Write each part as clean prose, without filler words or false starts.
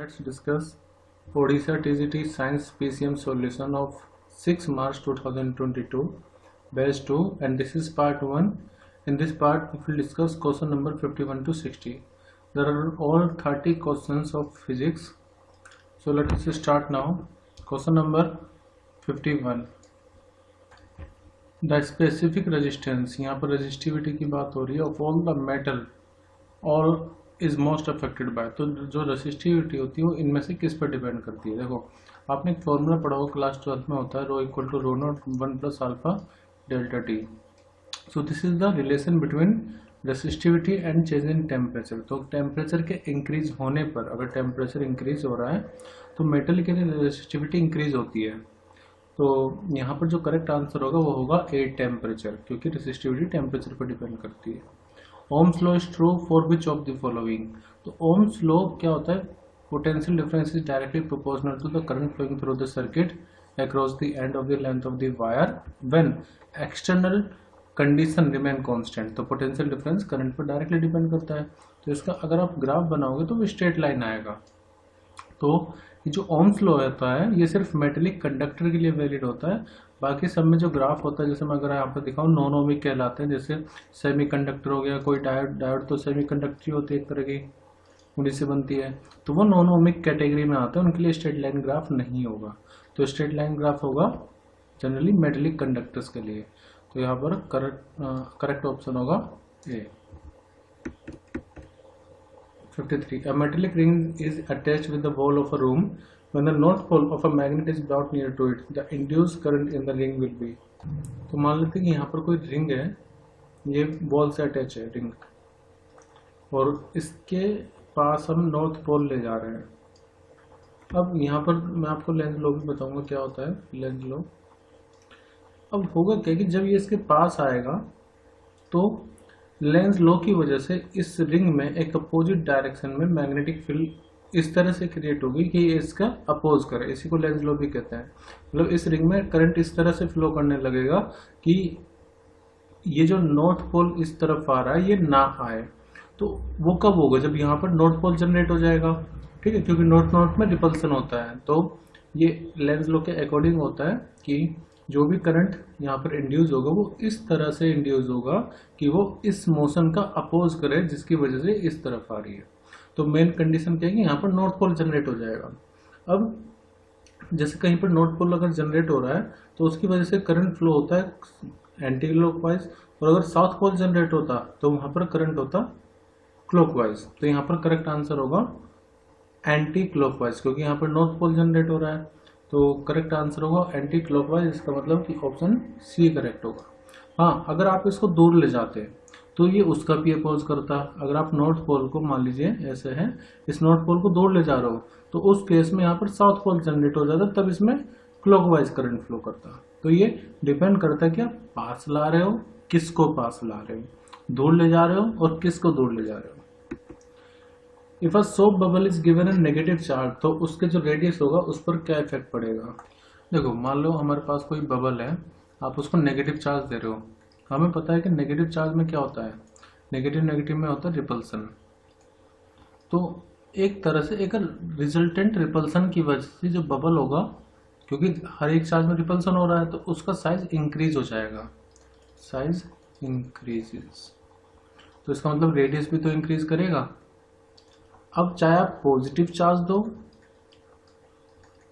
Let's discuss Odisha TGT Science PCM solution of 6 March 2022 batch 2, and this is part 1. In this part we will discuss question number 51 to 60. There are all 30 questions of physics. So let us start now. Question number 51. The specific resistance, यहाँ पर resistivity की बात हो रही है, of all the metal all is most affected by. तो जो resistivity होती है वो इनमें से किस पर डिपेंड करती है। देखो आपने एक फॉर्मूला पढ़ा होगा क्लास 12 में, होता है rho equal to rho naught 1 plus alpha delta T. So this is the relation between resistivity and change in temperature. तो टेम्परेचर के इंक्रीज होने पर, अगर टेम्परेचर इंक्रीज हो रहा है तो मेटल की रेसिस्टिविटी इंक्रीज होती है। तो यहाँ पर जो करेक्ट आंसर होगा वो होगा ए टेम्परेचर, क्योंकि रेसिस्टिविटी टेम्परेचर पर डिपेंड करती है। Ohm's law is true for which of the following. तो ओम्स लॉ क्या होता है, potential difference is directly proportional to the current flowing through the circuit across the end of the length of the wire when external condition remain constant. तो potential difference current पर directly depend करता है। तो इसका अगर आप graph बनाओगे तो वो स्ट्रेट लाइन आएगा। तो ये जो ओम्स लॉ होता है ये सिर्फ मेटेलिक कंडक्टर के लिए वैलिड होता है। बाकी सब में जो ग्राफ होता है, जैसे मैं अगर यहाँ पर दिखाऊँ, नॉन ओमिक कहलाते हैं। जैसे सेमीकंडक्टर हो गया, कोई डायोड तो सेमीकंडक्टर ही होती है एक तरह की, उन्हीं से बनती है। तो वो नॉन ओमिक कैटेगरी में आते हैं, उनके लिए स्ट्रेट लाइन ग्राफ नहीं होगा। तो स्ट्रेट लाइन ग्राफ होगा जनरली मेटेलिक कंडक्टर्स के लिए। तो यहाँ पर करेक्ट ऑप्शन होगा ए। 53. A metallic ring is attached with the wall of a room. When the north pole of a magnet is brought near to it, the induced current in the ring will be. तो मान लेते हैं कि यहाँ पर कोई ring है, ये वॉल से अटैच है रिंग, और इसके पास हम नॉर्थ पोल ले जा रहे हैं। अब यहाँ पर मैं आपको लेंज लॉ भी बताऊंगा क्या होता है लेंज लॉ। अब होगा क्या कि जब ये इसके पास आएगा तो लेंज लॉ की वजह से इस रिंग में एक अपोजिट डायरेक्शन में मैग्नेटिक फील्ड इस तरह से क्रिएट होगी कि ये इसका अपोज करे। इसी को लेंज लॉ भी कहते हैं। मतलब इस रिंग में करंट इस तरह से फ्लो करने लगेगा कि ये जो नॉर्थ पोल इस तरफ आ रहा है ये ना आए। तो वो कब होगा, जब यहाँ पर नॉर्थ पोल जनरेट हो जाएगा। ठीक है, क्योंकि नॉर्थ में रिपल्सन होता है। तो ये लेंज लॉ के अकॉर्डिंग होता है कि जो भी करंट यहाँ पर इंड्यूस होगा वो इस तरह से इंड्यूस होगा कि वो इस मोशन का अपोज करे, जिसकी वजह से इस तरफ आ रही है। तो मेन कंडीशन क्या है कि यहाँ पर नॉर्थ पोल जनरेट हो जाएगा। अब जैसे कहीं पर नॉर्थ पोल अगर जनरेट हो रहा है तो उसकी वजह से करंट फ्लो होता है एंटी क्लॉकवाइज, और अगर साउथ पोल जनरेट होता तो वहां पर करंट होता क्लॉकवाइज। तो यहाँ पर करेक्ट आंसर होगा एंटी क्लॉकवाइज, क्योंकि यहाँ पर नॉर्थ पोल जनरेट हो रहा है। तो करेक्ट आंसर होगा एंटी क्लॉकवाइज। इसका मतलब कि ऑप्शन सी करेक्ट होगा। हाँ, अगर आप इसको दूर ले जाते तो ये उसका भी अपोज करता। अगर आप नॉर्थ पोल को मान लीजिए ऐसे है, इस नॉर्थ पोल को दूर ले जा रहे हो तो उस केस में यहाँ पर साउथ पोल जनरेट हो जाता, तब इसमें क्लॉकवाइज करंट फ्लो करता। तो ये डिपेंड करता है कि आप पास ला रहे हो, किसको पास ला रहे हो, दूर ले जा रहे हो और किसको दूर ले जा रहे हो। If a soap bubble is given A negative charge, तो उसके जो रेडियस होगा उस पर क्या इफेक्ट पड़ेगा। देखो मान लो हमारे पास कोई बबल है, आप उसको नेगेटिव चार्ज दे रहे हो। हमें पता है कि नेगेटिव चार्ज में क्या होता है, नेगेटिव में होता है रिपल्सन। तो एक तरह से एक रिजल्टेंट रिपल्सन की वजह से जो बबल होगा, क्योंकि हर एक चार्ज में रिपल्सन हो रहा है, तो उसका साइज इंक्रीज हो जाएगा, साइज इंक्रीजेस। तो इसका मतलब रेडियस भी तो इंक्रीज करेगा। अब चाहे आप पॉजिटिव चार्ज दो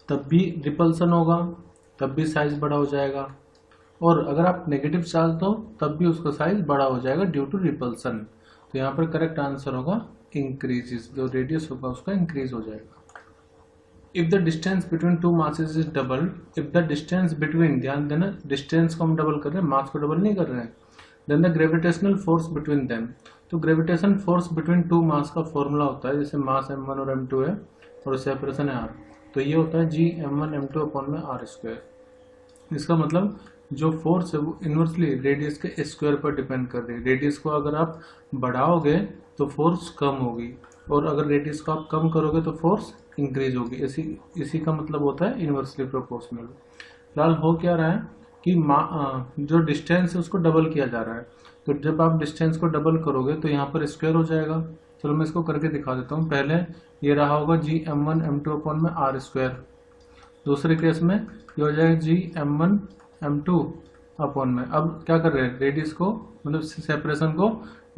तब भी रिपल्सन होगा, तब भी साइज बड़ा हो जाएगा, और अगर आप नेगेटिव चार्ज दो तब भी उसका साइज बड़ा हो जाएगा ड्यू टू रिपल्सन। तो यहाँ पर करेक्ट आंसर होगा इंक्रीजेस, जो रेडियस होगा उसका इंक्रीज हो जाएगा। If the distance between two masses is double, if the distance between, ध्यान देना डिस्टेंस को हम डबल कर रहे हैं, मास को डबल नहीं कर रहे हैं, then the gravitational force between them. तो gravitation force between two mass का फॉर्मूला होता है, जैसे मास m1 और m2 है और सेपरेशन है r, तो ये होता है g m1 m2 अपॉन में r स्क्वायर। इसका मतलब जो फोर्स है वो इनवर्सली रेडियस के स्क्वायर पर डिपेंड कर रही है। रेडियस को अगर आप बढ़ाओगे तो फोर्स कम होगी, और अगर रेडियस को आप कम करोगे तो फोर्स इंक्रीज होगी। इसी का मतलब होता है इनवर्सली प्रोपोर्शनल। फिलहाल हो क्या रहा है कि जो डिस्टेंस है उसको डबल किया जा रहा है। तो जब आप डिस्टेंस को डबल करोगे तो यहाँ पर स्क्वायर हो जाएगा, चलो मैं इसको करके दिखा देता हूँ। पहले ये रहा होगा जी m1 m2 अपॉन में आर स्क्वायर, दूसरे केस में ये हो जाएगा जी m1 m2 अपॉन में। अब क्या कर रहे हैं, रेडियस को मतलब सेपरेशन को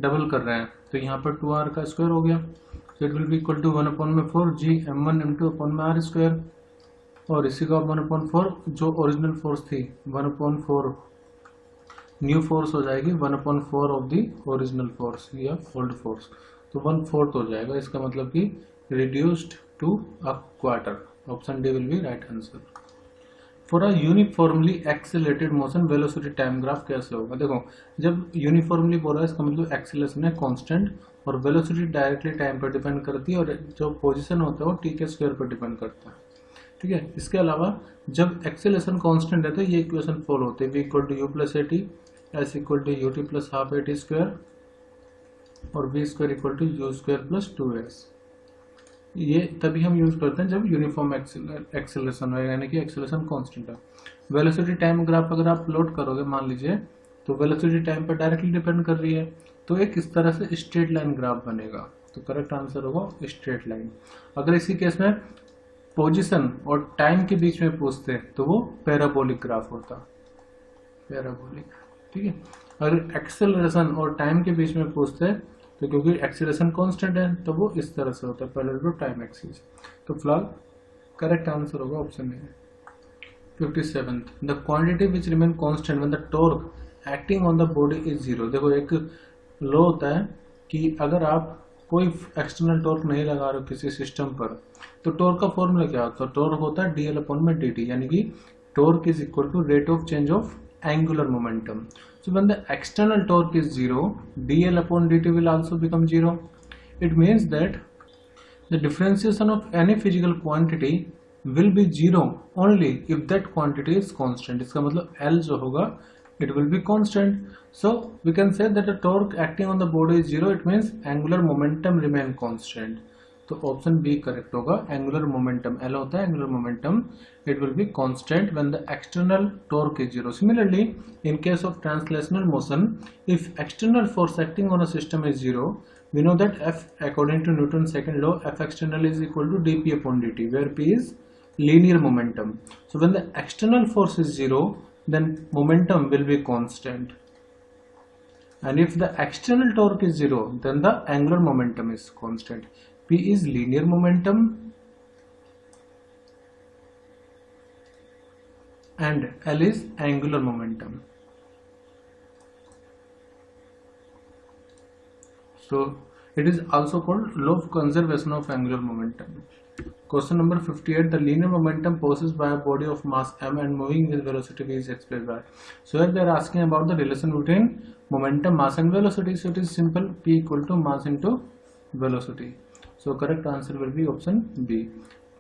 डबल कर रहे हैं, तो यहाँ पर 2r का स्क्वायर हो गया, तो it will be equal to 1 upon में 4 जी m1 m2 अपॉन में आर स्क्वायर, और इसी का 1/4 जो ओरिजिनल फोर्स थी 1/4 न्यू फोर्स हो जाएगी 1/4 ऑफ दी ओरिजिनल फोर्स या ओल्ड फोर्स, तो 1/4 हो जाएगा। इसका मतलब कि reduced to a quarter. Option D will be right answer. For a uniformly accelerated motion velocity time graph कैसे होगा? देखो जब यूनिफॉर्मली बोला है इसका मतलब एक्सेलरेशन है कांस्टेंट और वेलोसिटी डायरेक्टली टाइम पर डिपेंड करती है और जो पोजीशन होता है वो टी के स्क्वायर पर डिपेंड करता है, ठीक है। इसके अलावा जब एक्सेलरेशन कांस्टेंट है तो ये इक्वेशन फॉलो होते हैं, v equal to U plus A T, S equal to U T plus half A T square और v square equal to U square plus 2s। ये तभी हम यूज करते हैं जब यूनिफॉर्म एक्सेलरेशन है, यानी कि एक्सेलरेशन कांस्टेंट है। वेलोसिटी टाइम ग्राफ अगर आप प्लॉट करोगे मान लीजिए, तो वेलोसिटी टाइम पर डायरेक्टली डिपेंड कर रही है, तो एक इस तरह से स्ट्रेट लाइन ग्राफ बनेगा, तो करेक्ट आंसर होगा स्ट्रेट लाइन। अगर इसी केस में पोजीशन और टाइम के बीच में पूछते तो वो पैराबोलिक ग्राफ होता, पैराबोलिक, ठीक है। अगर एक्सेलरेशन और टाइम के बीच में पूछते तो क्योंकि एक्सेलरेशन कांस्टेंट है तो वो इस तरह से होता है, पैरेलल टू टाइम एक्सिस। तो फिलहाल करेक्ट आंसर होगा option A. 57th, the quantity which remain constant when the torque acting on the body is 0। देखो एक लॉ होता है कि अगर आप कोई एक्सटर्नल टॉर्क नहीं लगा रहे हो किसी सिस्टम पर, तो टॉर्क का फॉर्मूला क्या होता है? टॉर्क होता है dl अपॉन में dt, यानी कि torque is equal to rate of change of angular momentum. So when the external torque is 0, dl upon dt will also become 0. It means that the differentiation of any physical quantity will be 0 only if that quantity is constant. इसका मतलब L जो होगा it will be constant. So we can say that the torque acting on the body is 0. It means angular momentum remain constant. तो option B correct होगा। Angular momentum L होता है angular momentum, it will be constant when the external torque is 0. Similarly in case of translational motion, if external force acting on a system is 0, we know that F according to Newton's second law, F external is equal to dp upon dt, where p is linear momentum. So when the external force is 0, then momentum will be constant, and if the external torque is 0, then the angular momentum is constant. P is linear momentum and L is angular momentum. So it is also called law of conservation of angular momentum. Question number 58, the linear momentum possessed by a body of mass m and moving with velocity v is expressed by. So here they are asking about the relation between momentum, mass and velocity. So it is simple, p equal to mass into velocity. So correct answer will be option B.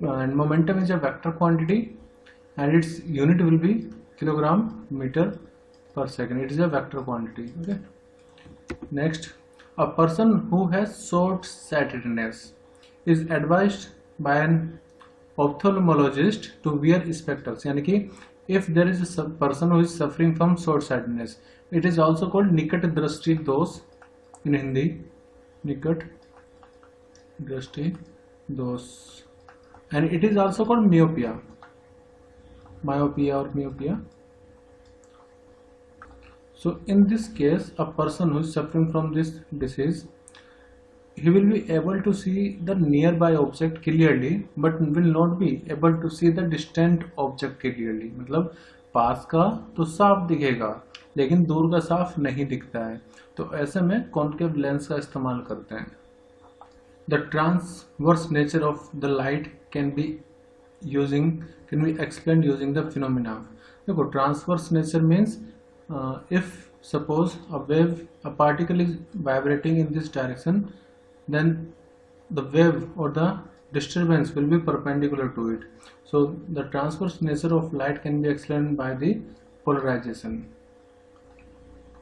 And momentum is a vector quantity and its unit will be kilogram meter per second. It is a vector quantity. Okay. Next, a person who has short-sightedness is advised by an ophthalmologist to wear spectacles. यानी कि if there is a person who is suffering from short-sightedness, it is also called निकट दृष्टि दोष in Hindi, निकट दृष्टि दोष, and it is also called myopia, myopia or myopia. So in this case, a person who is suffering from this disease, he will be able to see the nearby object clearly, but will not be able to see the distant object clearly. मतलब पास का तो साफ दिखेगा लेकिन दूर का साफ नहीं दिखता है, तो ऐसे में कॉन्केव लेंस का इस्तेमाल करते हैं. The transverse nature of the light can be explained using the phenomena. देखो transverse nature means if suppose a particle is vibrating in this direction, then the wave or the disturbance will be perpendicular to it. So the transverse nature of light can be explained by the polarization.